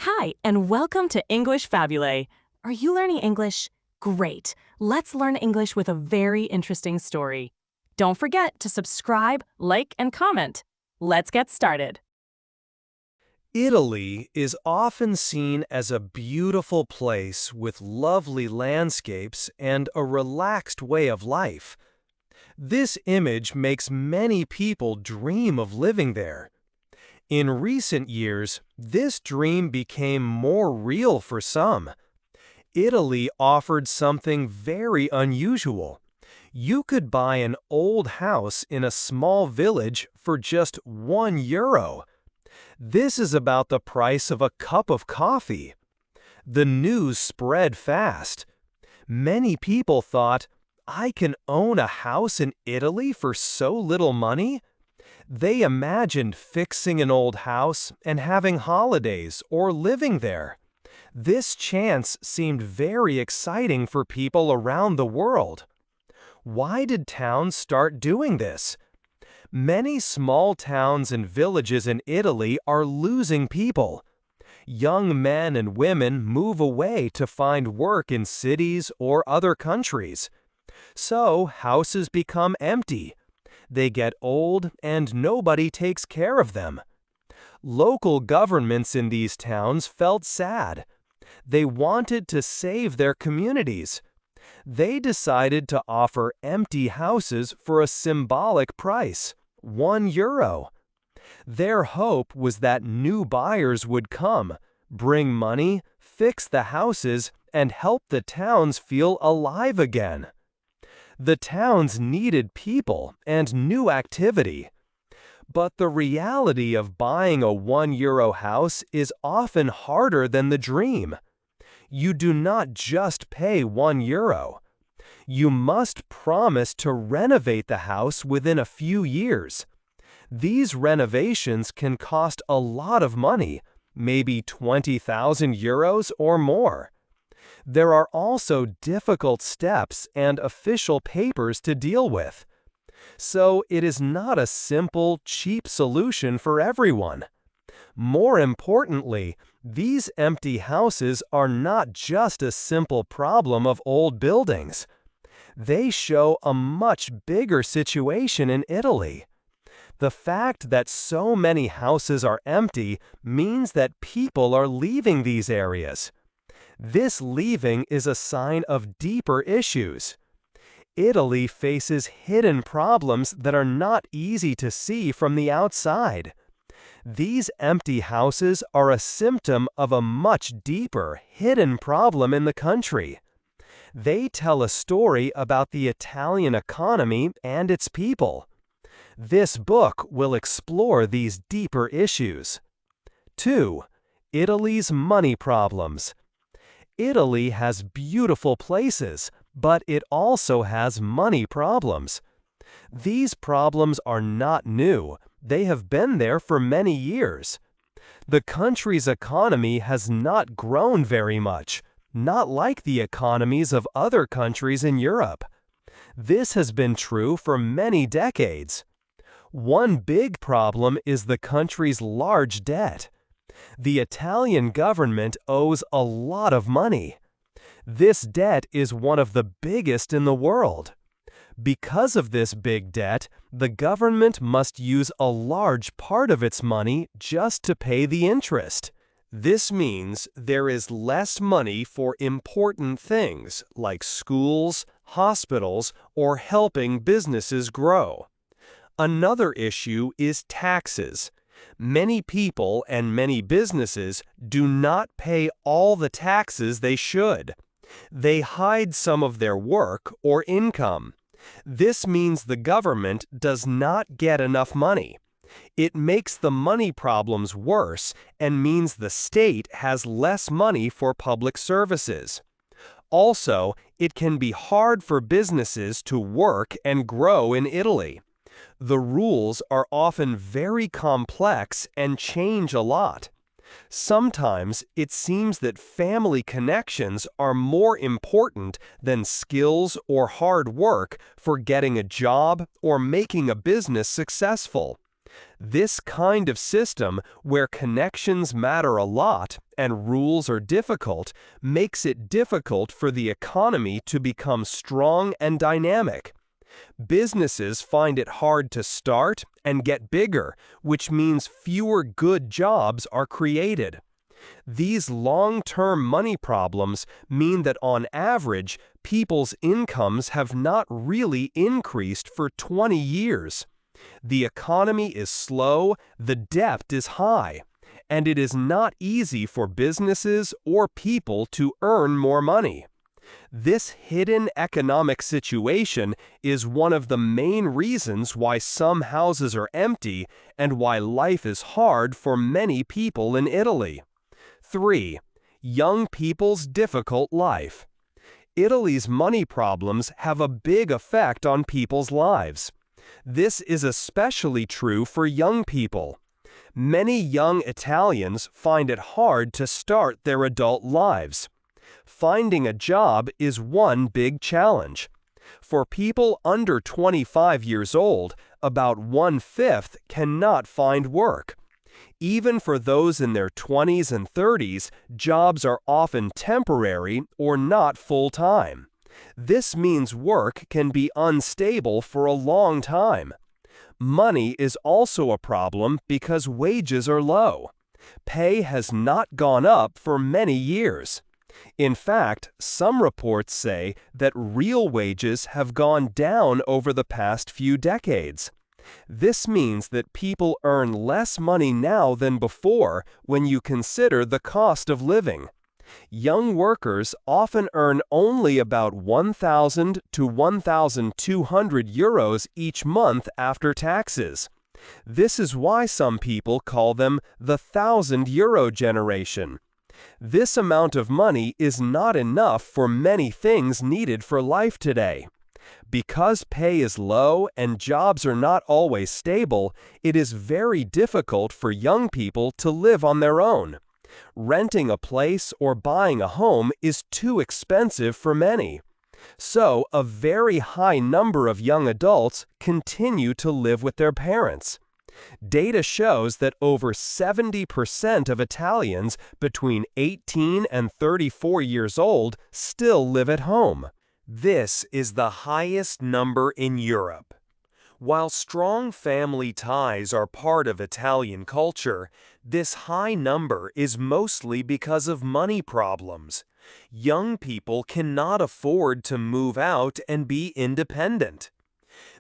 Hi, and welcome to English-Fabule. Are you learning English? Great. Let's learn English with a very interesting story. Don't forget to subscribe, like, and comment. Let's get started. Italy is often seen as a beautiful place with lovely landscapes and a relaxed way of life. This image makes many people dream of living there. In recent years, this dream became more real for some. Italy offered something very unusual. You could buy an old house in a small village for just €1. This is about the price of a cup of coffee. The news spread fast. Many people thought, I can own a house in Italy for so little money? They imagined fixing an old house and having holidays or living there. This chance seemed very exciting for people around the world. Why did towns start doing this? Many small towns and villages in Italy are losing people. Young men and women move away to find work in cities or other countries. So houses become empty. They get old and nobody takes care of them. Local governments in these towns felt sad. They wanted to save their communities. They decided to offer empty houses for a symbolic price, €1. Their hope was that new buyers would come, bring money, fix the houses, and help the towns feel alive again. The towns needed people and new activity. But the reality of buying a €1 house is often harder than the dream. You do not just pay €1. You must promise to renovate the house within a few years. These renovations can cost a lot of money, maybe €20,000 or more. There are also difficult steps and official papers to deal with. So it is not a simple, cheap solution for everyone. More importantly, these empty houses are not just a simple problem of old buildings. They show a much bigger situation in Italy. The fact that so many houses are empty means that people are leaving these areas. This leaving is a sign of deeper issues. Italy faces hidden problems that are not easy to see from the outside. These empty houses are a symptom of a much deeper, hidden problem in the country. They tell a story about the Italian economy and its people. This book will explore these deeper issues. 2. Italy's money problems. Italy has beautiful places, but it also has money problems. These problems are not new. They have been there for many years. The country's economy has not grown very much, not like the economies of other countries in Europe. This has been true for many decades. One big problem is the country's large debt. The Italian government owes a lot of money. This debt is one of the biggest in the world. Because of this big debt, the government must use a large part of its money just to pay the interest. This means there is less money for important things like schools, hospitals, or helping businesses grow. Another issue is taxes. Many people and many businesses do not pay all the taxes they should. They hide some of their work or income. This means the government does not get enough money. It makes the money problems worse and means the state has less money for public services. Also, it can be hard for businesses to work and grow in Italy. The rules are often very complex and change a lot. Sometimes it seems that family connections are more important than skills or hard work for getting a job or making a business successful. This kind of system, where connections matter a lot and rules are difficult, makes it difficult for the economy to become strong and dynamic. Businesses find it hard to start and get bigger, which means fewer good jobs are created. These long-term money problems mean that on average, people's incomes have not really increased for 20 years. The economy is slow, the debt is high, and it is not easy for businesses or people to earn more money. This hidden economic situation is one of the main reasons why some houses are empty and why life is hard for many people in Italy. 3. Young people's difficult life. Italy's money problems have a big effect on people's lives. This is especially true for young people. Many young Italians find it hard to start their adult lives. Finding a job is one big challenge. For people under 25 years old, about 1/5 cannot find work. Even for those in their 20s and 30s, jobs are often temporary or not full-time. This means work can be unstable for a long time. Money is also a problem because wages are low. Pay has not gone up for many years. In fact, some reports say that real wages have gone down over the past few decades. This means that people earn less money now than before when you consider the cost of living. Young workers often earn only about 1,000 to 1,200 euros each month after taxes. This is why some people call them the 1,000-euro generation. This amount of money is not enough for many things needed for life today. Because pay is low and jobs are not always stable, it is very difficult for young people to live on their own. Renting a place or buying a home is too expensive for many. So, a very high number of young adults continue to live with their parents. Data shows that over 70% of Italians between 18 and 34 years old still live at home. This is the highest number in Europe. While strong family ties are part of Italian culture, this high number is mostly because of money problems. Young people cannot afford to move out and be independent.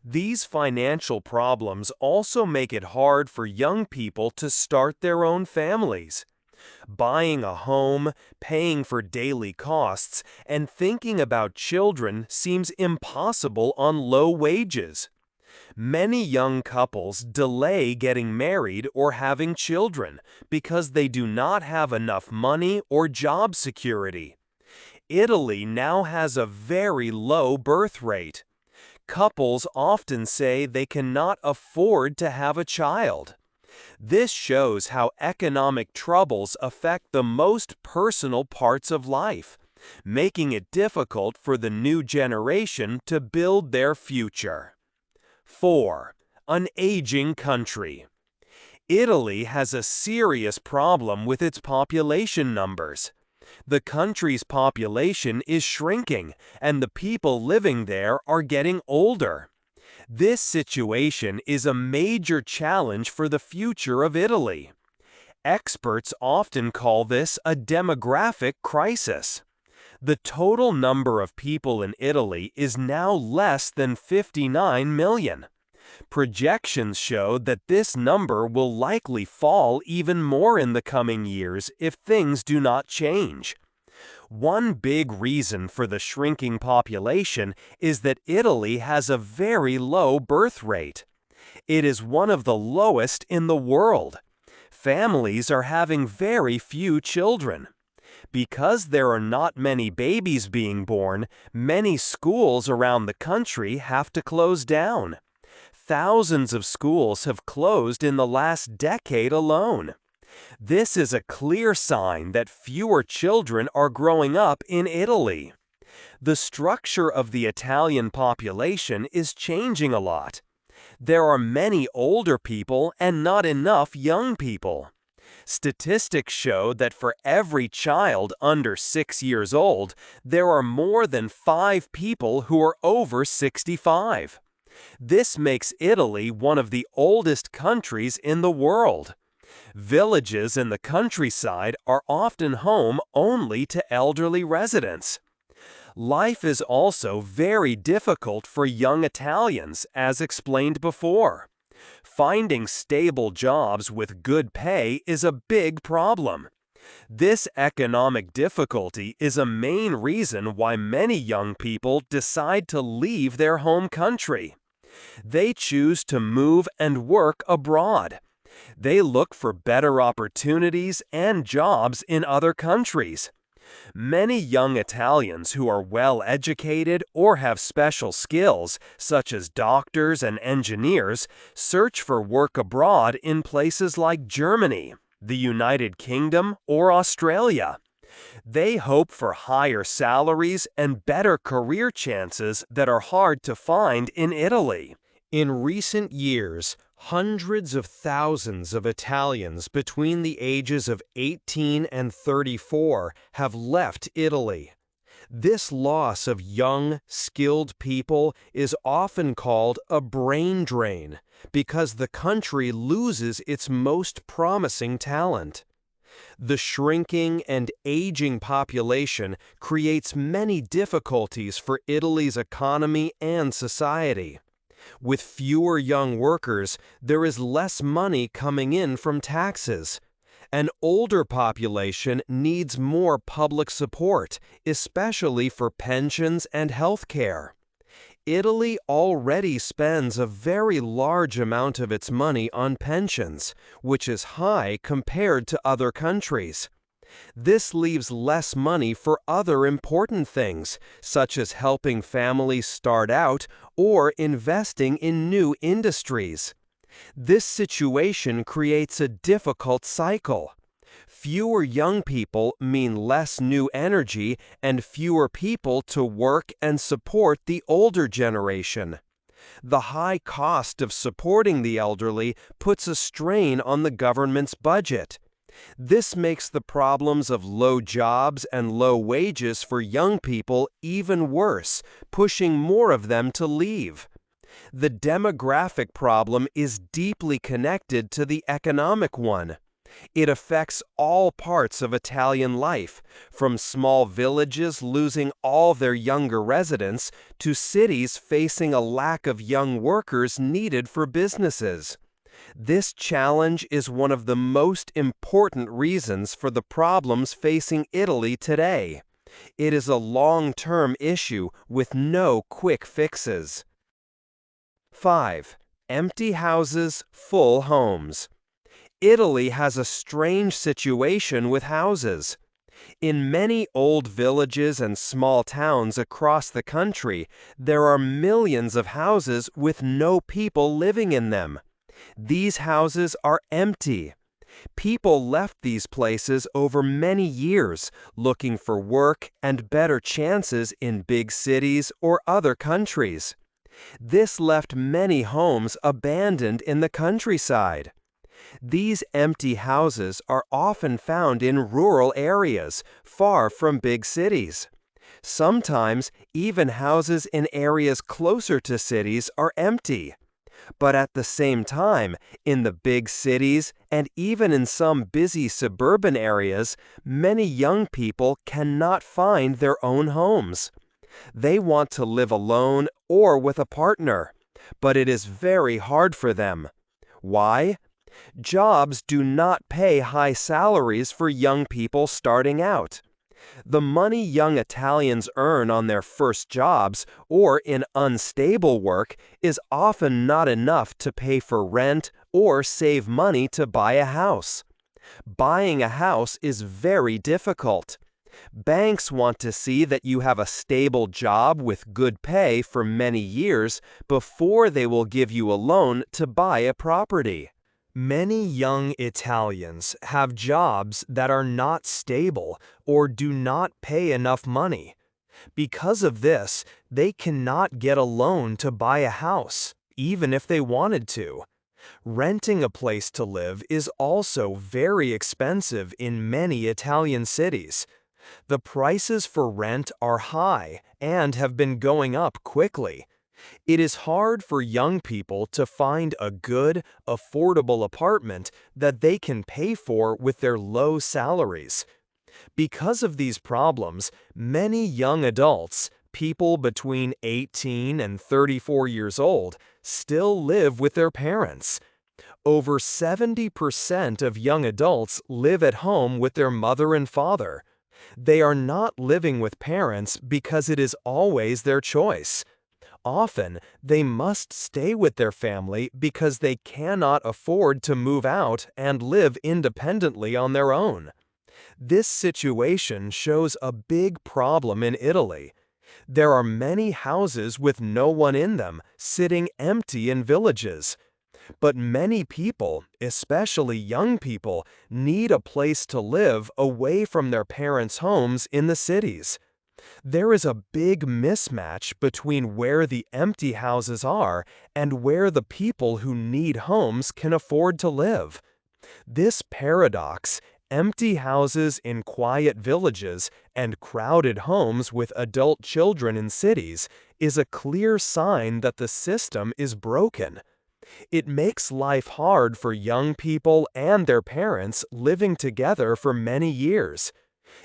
These financial problems also make it hard for young people to start their own families. Buying a home, paying for daily costs, and thinking about children seems impossible on low wages. Many young couples delay getting married or having children because they do not have enough money or job security. Italy now has a very low birth rate. Couples often say they cannot afford to have a child. This shows how economic troubles affect the most personal parts of life, making it difficult for the new generation to build their future. 4. An aging country. Italy has a serious problem with its population numbers. The country's population is shrinking, and the people living there are getting older. This situation is a major challenge for the future of Italy. Experts often call this a demographic crisis. The total number of people in Italy is now less than 59 million. Projections show that this number will likely fall even more in the coming years if things do not change. One big reason for the shrinking population is that Italy has a very low birth rate. It is one of the lowest in the world. Families are having very few children. Because there are not many babies being born, many schools around the country have to close down. Thousands of schools have closed in the last decade alone. This is a clear sign that fewer children are growing up in Italy. The structure of the Italian population is changing a lot. There are many older people and not enough young people. Statistics show that for every child under 6 years old, there are more than 5 people who are over 65. This makes Italy one of the oldest countries in the world. Villages in the countryside are often home only to elderly residents. Life is also very difficult for young Italians, as explained before. Finding stable jobs with good pay is a big problem. This economic difficulty is a main reason why many young people decide to leave their home country. They choose to move and work abroad. They look for better opportunities and jobs in other countries. Many young Italians who are well educated or have special skills, such as doctors and engineers, search for work abroad in places like Germany, the United Kingdom, or Australia. They hope for higher salaries and better career chances that are hard to find in Italy. In recent years, hundreds of thousands of Italians between the ages of 18 and 34 have left Italy. This loss of young, skilled people is often called a brain drain because the country loses its most promising talent. The shrinking and aging population creates many difficulties for Italy's economy and society. With fewer young workers, there is less money coming in from taxes. An older population needs more public support, especially for pensions and health care. Italy already spends a very large amount of its money on pensions, which is high compared to other countries. This leaves less money for other important things, such as helping families start out or investing in new industries. This situation creates a difficult cycle. Fewer young people mean less new energy and fewer people to work and support the older generation. The high cost of supporting the elderly puts a strain on the government's budget. This makes the problems of low jobs and low wages for young people even worse, pushing more of them to leave. The demographic problem is deeply connected to the economic one. It affects all parts of Italian life, from small villages losing all their younger residents to cities facing a lack of young workers needed for businesses. This challenge is one of the most important reasons for the problems facing Italy today. It is a long-term issue with no quick fixes. 5. Empty houses, full homes. Italy has a strange situation with houses. In many old villages and small towns across the country, there are millions of houses with no people living in them. These houses are empty. People left these places over many years, looking for work and better chances in big cities or other countries. This left many homes abandoned in the countryside. These empty houses are often found in rural areas, far from big cities. Sometimes, even houses in areas closer to cities are empty. But at the same time, in the big cities and even in some busy suburban areas, many young people cannot find their own homes. They want to live alone or with a partner, but it is very hard for them. Why? Jobs do not pay high salaries for young people starting out. The money young Italians earn on their first jobs or in unstable work is often not enough to pay for rent or save money to buy a house. Buying a house is very difficult. Banks want to see that you have a stable job with good pay for many years before they will give you a loan to buy a property. Many young Italians have jobs that are not stable or do not pay enough money. Because of this, they cannot get a loan to buy a house, even if they wanted to. Renting a place to live is also very expensive in many Italian cities. The prices for rent are high and have been going up quickly. It is hard for young people to find a good, affordable apartment that they can pay for with their low salaries. Because of these problems, many young adults, people between 18 and 34 years old, still live with their parents. Over 70% of young adults live at home with their mother and father. They are not living with parents because it is always their choice. Often, they must stay with their family because they cannot afford to move out and live independently on their own. This situation shows a big problem in Italy. There are many houses with no one in them, sitting empty in villages. But many people, especially young people, need a place to live away from their parents' homes in the cities. There is a big mismatch between where the empty houses are and where the people who need homes can afford to live. This paradox, empty houses in quiet villages and crowded homes with adult children in cities, is a clear sign that the system is broken. It makes life hard for young people and their parents living together for many years.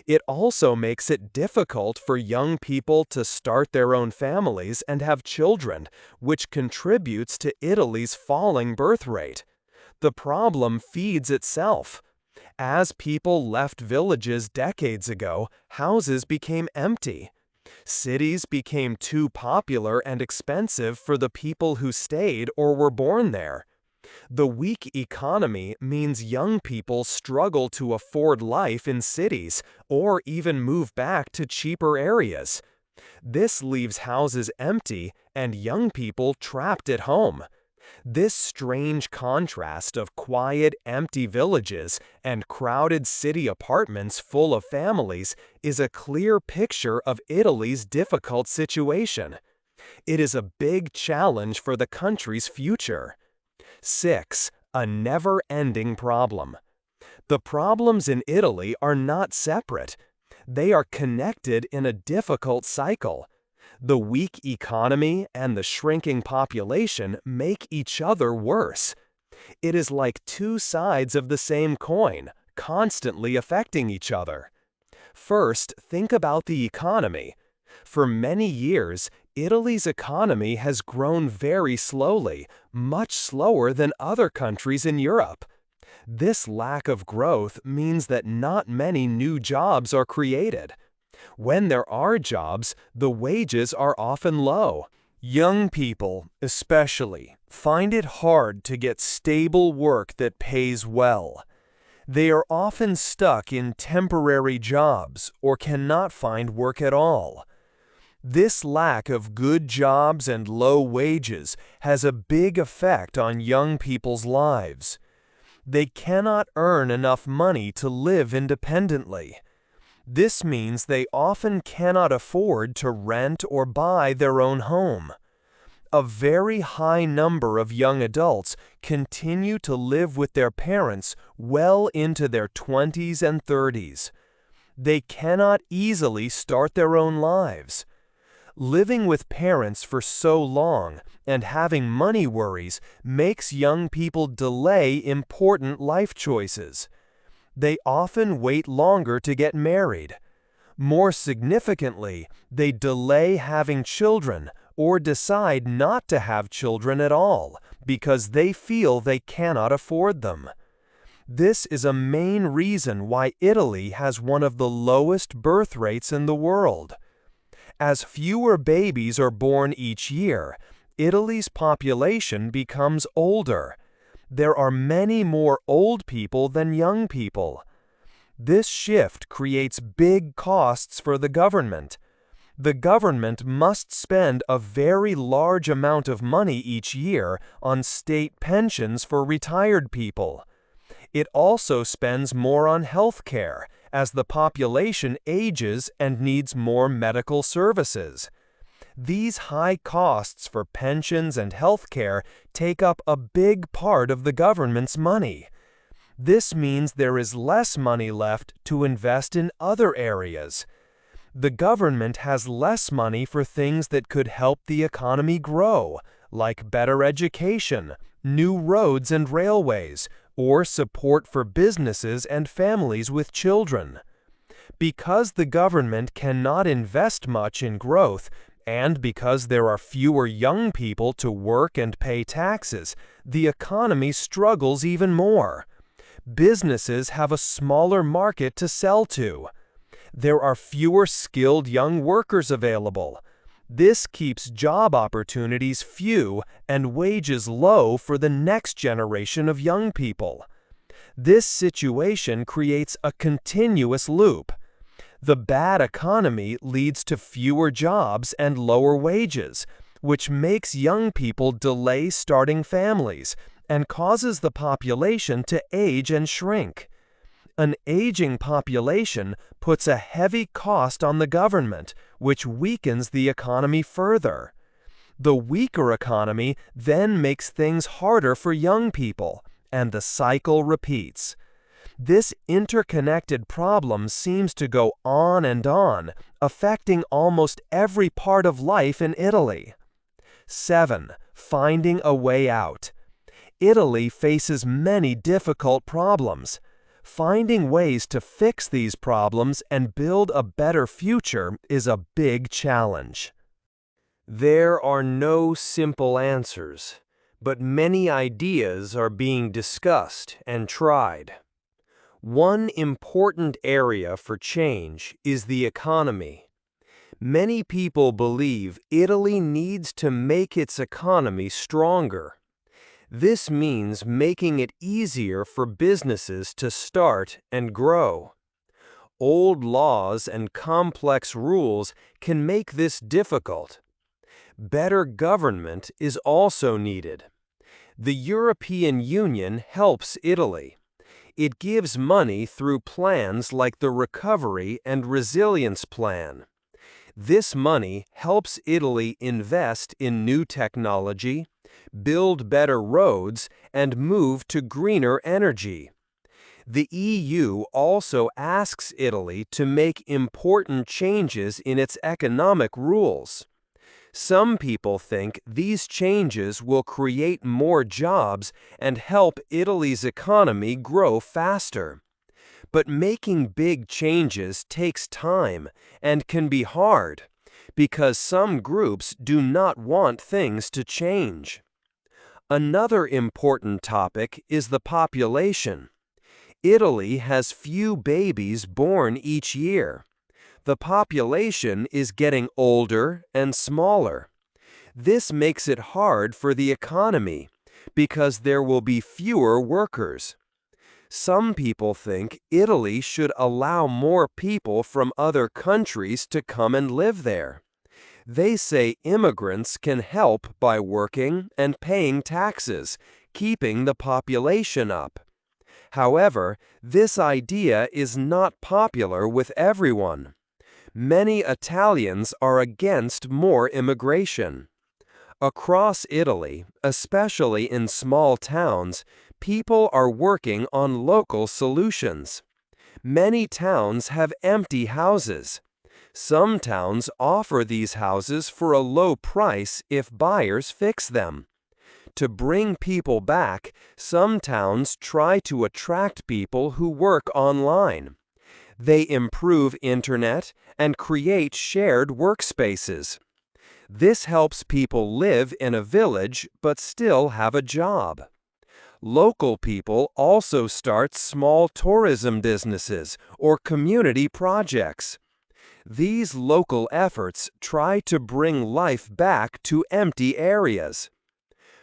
It also makes it difficult for young people to start their own families and have children, which contributes to Italy's falling birth rate. The problem feeds itself. As people left villages decades ago, houses became empty. Cities became too popular and expensive for the people who stayed or were born there. The weak economy means young people struggle to afford life in cities or even move back to cheaper areas. This leaves houses empty and young people trapped at home. This strange contrast of quiet, empty villages and crowded city apartments full of families is a clear picture of Italy's difficult situation. It is a big challenge for the country's future. 6. A never-ending problem. The problems in Italy are not separate. They are connected in a difficult cycle. The weak economy and the shrinking population make each other worse. It is like two sides of the same coin, constantly affecting each other. First, think about the economy. For many years, Italy's economy has grown very slowly, much slower than other countries in Europe. This lack of growth means that not many new jobs are created. When there are jobs, the wages are often low. Young people, especially, find it hard to get stable work that pays well. They are often stuck in temporary jobs or cannot find work at all. This lack of good jobs and low wages has a big effect on young people's lives. They cannot earn enough money to live independently. This means they often cannot afford to rent or buy their own home. A very high number of young adults continue to live with their parents well into their 20s and 30s. They cannot easily start their own lives. Living with parents for so long and having money worries makes young people delay important life choices. They often wait longer to get married. More significantly, they delay having children or decide not to have children at all because they feel they cannot afford them. This is a main reason why Italy has one of the lowest birth rates in the world. As fewer babies are born each year, Italy's population becomes older. There are many more old people than young people. This shift creates big costs for the government. The government must spend a very large amount of money each year on state pensions for retired people. It also spends more on health care, as the population ages and needs more medical services. These high costs for pensions and health care take up a big part of the government's money. This means there is less money left to invest in other areas. The government has less money for things that could help the economy grow, like better education, new roads and railways, or support for businesses and families with children. Because the government cannot invest much in growth, and because there are fewer young people to work and pay taxes, the economy struggles even more. Businesses have a smaller market to sell to. There are fewer skilled young workers available. This keeps job opportunities few and wages low for the next generation of young people. This situation creates a continuous loop. The bad economy leads to fewer jobs and lower wages, which makes young people delay starting families and causes the population to age and shrink. An aging population puts a heavy cost on the government, which weakens the economy further. The weaker economy then makes things harder for young people, and the cycle repeats. This interconnected problem seems to go on and on, affecting almost every part of life in Italy. 7. Finding a way out. Italy faces many difficult problems. Finding ways to fix these problems and build a better future is a big challenge. There are no simple answers, but many ideas are being discussed and tried. One important area for change is the economy. Many people believe Italy needs to make its economy stronger. This means making it easier for businesses to start and grow. Old laws and complex rules can make this difficult. Better government is also needed. The European Union helps Italy. It gives money through plans like the Recovery and Resilience Plan. This money helps Italy invest in new technology, build better roads, and move to greener energy. The EU also asks Italy to make important changes in its economic rules. Some people think these changes will create more jobs and help Italy's economy grow faster. But making big changes takes time and can be hard, because some groups do not want things to change. Another important topic is the population. Italy has few babies born each year. The population is getting older and smaller. This makes it hard for the economy because there will be fewer workers. Some people think Italy should allow more people from other countries to come and live there. They say immigrants can help by working and paying taxes, keeping the population up. However, this idea is not popular with everyone. Many Italians are against more immigration. Across Italy, especially in small towns, people are working on local solutions. Many towns have empty houses. Some towns offer these houses for a low price if buyers fix them. To bring people back, some towns try to attract people who work online. They improve internet and create shared workspaces. This helps people live in a village but still have a job. Local people also start small tourism businesses or community projects. These local efforts try to bring life back to empty areas.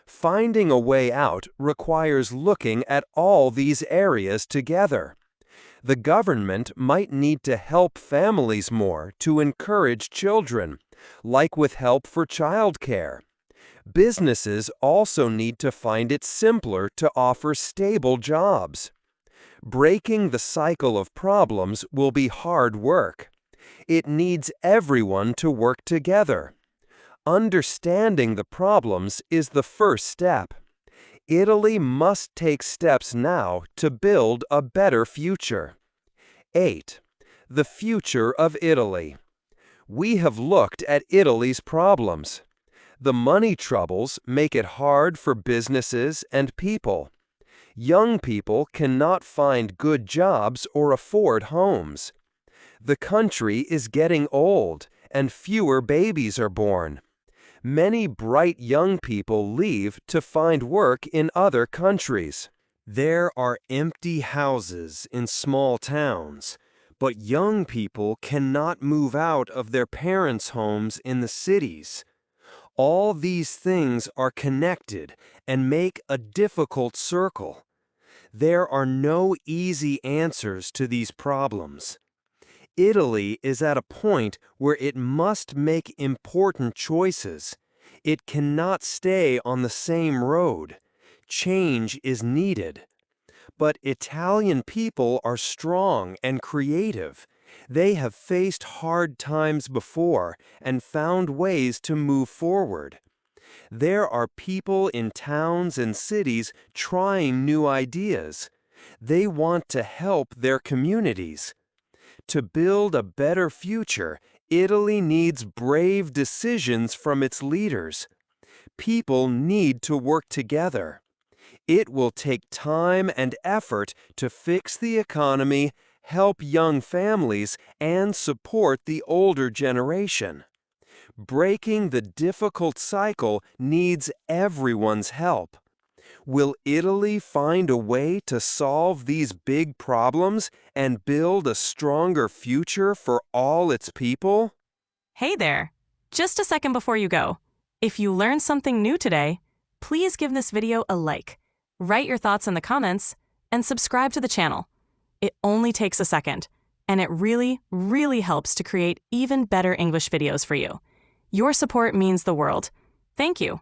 Finding a way out requires looking at all these areas together. The government might need to help families more to encourage children, like with help for childcare. Businesses also need to find it simpler to offer stable jobs. Breaking the cycle of problems will be hard work. It needs everyone to work together. Understanding the problems is the first step. Italy must take steps now to build a better future. 8. The future of Italy. We have looked at Italy's problems. The money troubles make it hard for businesses and people. Young people cannot find good jobs or afford homes. The country is getting old, and fewer babies are born. Many bright young people leave to find work in other countries. There are empty houses in small towns, but young people cannot move out of their parents' homes in the cities. All these things are connected and make a difficult circle. There are no easy answers to these problems. Italy is at a point where it must make important choices. It cannot stay on the same road. Change is needed. But Italian people are strong and creative. They have faced hard times before and found ways to move forward. There are people in towns and cities trying new ideas. They want to help their communities. To build a better future, Italy needs brave decisions from its leaders. People need to work together. It will take time and effort to fix the economy, help young families, and support the older generation. Breaking the difficult cycle needs everyone's help. Will Italy find a way to solve these big problems and build a stronger future for all its people? Hey there! Just a second before you go. If you learned something new today, please give this video a like, write your thoughts in the comments, and subscribe to the channel. It only takes a second, and it really, really helps to create even better English videos for you. Your support means the world. Thank you.